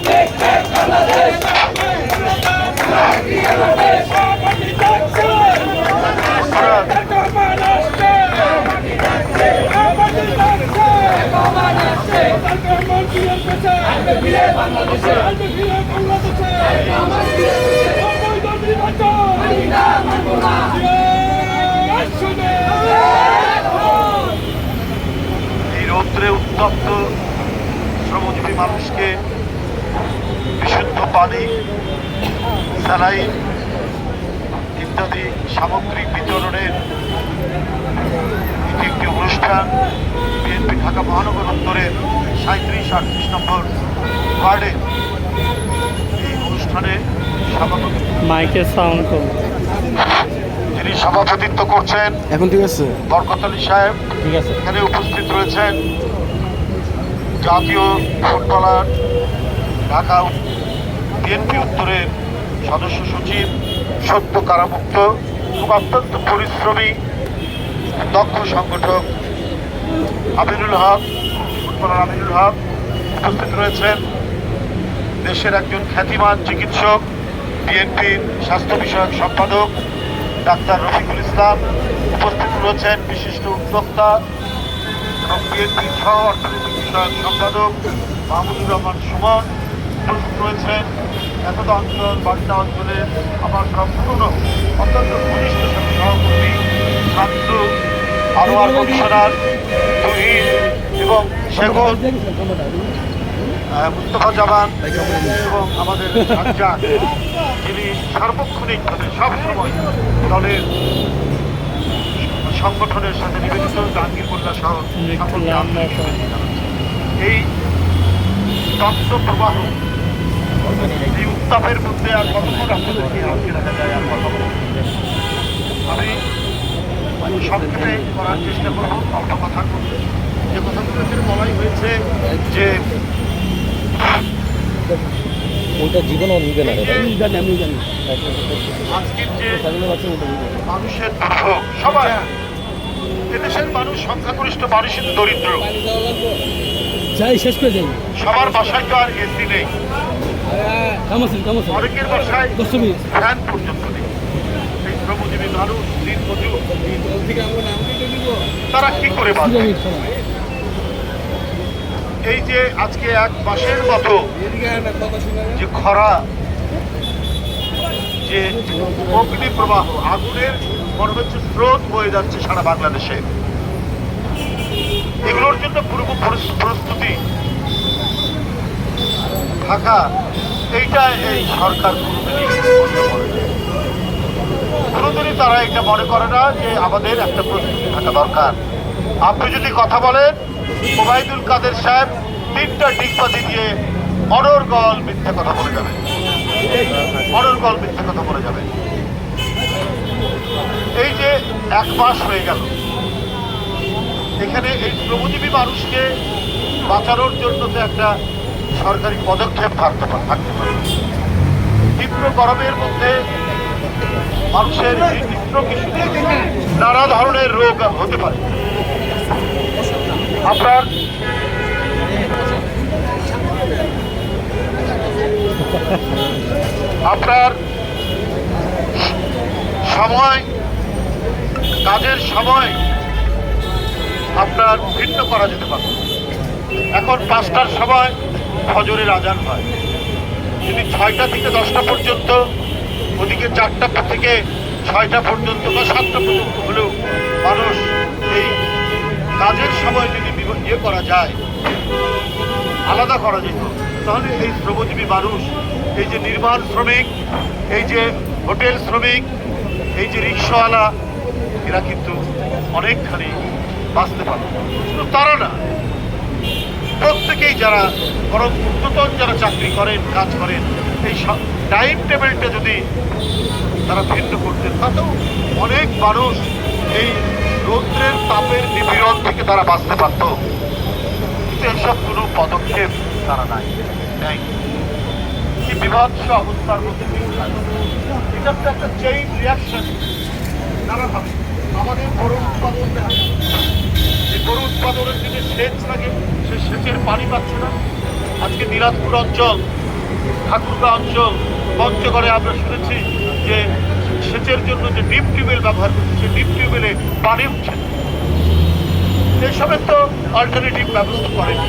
এই রৌদ্রে উত্তপ্ত শ্রমজীবী মানুষকে বিশুদ্ধ পানি, স্যালাইন ইত্যাদি সামগ্রিক বিতরণের এটি একটি অনুষ্ঠান বিএনপি ঢাকা মহানগর উত্তরের 37-38 নম্বর ওয়ার্ডে এই অনুষ্ঠানে যিনি সভাপতিত্ব করছেন এখন ঠিক আছে বরকত আলী সাহেব, এখানে উপস্থিত রয়েছেন জাতীয় ফুটবলার, ঢাকা বিএনপি উত্তরের সদস্য সচিব, সদ্য কারামুক্ত, খুব অত্যন্ত পরিশ্রমী দক্ষ সংগঠক আমিনুল হক, ফুটবলার আমিনুল হক উপস্থিত রয়েছেন। দেশের একজন খ্যাতিমান চিকিৎসক, বিএনপির স্বাস্থ্য বিষয়ক সম্পাদক ডাক্তার রফিকুল ইসলাম উপস্থিত রয়েছেন। বিশিষ্ট উদ্যোক্তা এবং বিএনপির সহ অর্থনৈতিক বিষয়ক সম্পাদক মাহমুদুর রহমান সুমন উপস্থিত রয়েছেন। একদা অঞ্চল, বাড্ডা অঞ্চলের আমার সম্পূর্ণ অত্যন্ত ঘনিষ্ঠ সহকর্মী, ছাত্র, আনোয়ার কমিশনার, তহিদ এবং শেখর, মুস্তফা জামান এবং আমাদের সাজ্জাদ, যিনি সার্বক্ষণিকভাবে সবসময় দলের সংগঠনের সাথে নিবেদিত, জাহাঙ্গীর মোল্লা সহ এই তত্ত্ব প্রবাহ, এই উত্তাপের মধ্যে আর কতক্ষণ আপনাদেরকে আজকে দেখা যায় আর কত আমি সংক্ষেপে করার চেষ্টা করবো। অল্প কথা করতে যে কথাগুলোতে বলাই হয়েছে যে ওটা জীবনও নিবে না, আজকের যে মানুষের দুর্ভোগ, সবাই এদেশের মানুষ সংখ্যাগরিষ্ঠ মানুষের দরিদ্র, যাই শেষ করে যাই, সবার বাসায় তো আর এসি নেই, অনেকের বাসায় ফ্যান পর্যন্ত নেই। এই শ্রমজীবী মানুষ, দিনমজুর, তারা কি করে বাঁচবে? এই যে আজকে এক মাসের মতো যে খরা, যে অগ্নি প্রবাহ, আগুনের মনে হচ্ছে স্রোত বয়ে যাচ্ছে সারা বাংলাদেশে, এগুলোর জন্য পূর্ব প্রস্তুতি থাকা, এইটা এই সরকার কোনোদিনই তারা এটা মনে করে না যে আমাদের একটা প্রস্তুতি থাকা দরকার। আপনি যদি কথা বলেন, ওবায়দুল কাদের সাহেব 3টা ডিগবাজি দিয়ে অনর্গল মিথ্যা কথা বলে যাবেন, অনর্গল মিথ্যা কথা বলে যাবেন। এই যে 1 মাস হয়ে গেল, এখানে এই শ্রমজীবী মানুষকে বাঁচানোর জন্য তো একটা সরকারি পদক্ষেপ থাকতে পারে। তীব্র গরমের মধ্যে মানুষের নিত্য কিছু নানা ধরনের রোগ হতে পারে। আপনার সময়, কাজের সময় আপনার ভিন্ন করা যেতে পারে। এখন 5টার সময় ফজরের আজান হয়, যদি 6টা থেকে 10টা পর্যন্ত, ওদিকে 4টা থেকে 6টা পর্যন্ত বা 7টা পর্যন্ত হলেও মানুষ এই কাজের সময় যদি ইয়ে করা যায়, আলাদা করা যেত, তাহলে এই শ্রমজীবী মানুষ, এই যে নির্মাণ শ্রমিক, এই যে হোটেল শ্রমিক, এই যে রিক্সাওয়ালা, এরা কিন্তু অনেকখানি বাঁচতে পারে। শুধু তারা না, প্রত্যেকেই যারা বরং উচ্চতর যারা চাকরি করেন, কাজ করেন, এই টাইম টেবিলটা যদি তারা ভিন্ন করতেন, তাতেও অনেক মানুষ এই রৌদ্রের তাপের নিপীড়ন থেকে তারা বাঁচতে পারত। কিন্তু এসব কোনো পদক্ষেপ তারা নেয়। কি বিভৎস অবস্থার মধ্যে এটা তো একটা চেইন রিয়াকশন। নানাভাবে আমাদের গরু উৎপাদন, এই গরু উৎপাদনের জন্য সেচ লাগে, সে সেচের পানি পাচ্ছে না। আজকে দিনাজপুর অঞ্চল ঠাকুরগাঁ অঞ্চল পঞ্চগড়ে আমরা শুনেছি যে সেচের জন্য যে ডিপ টিউবওয়েল ব্যবহার করছে সেই ডিপ টিউবওয়েলে পানি উঠছে, এসবের তো অল্টারনেটিভ ব্যবস্থা করেনি।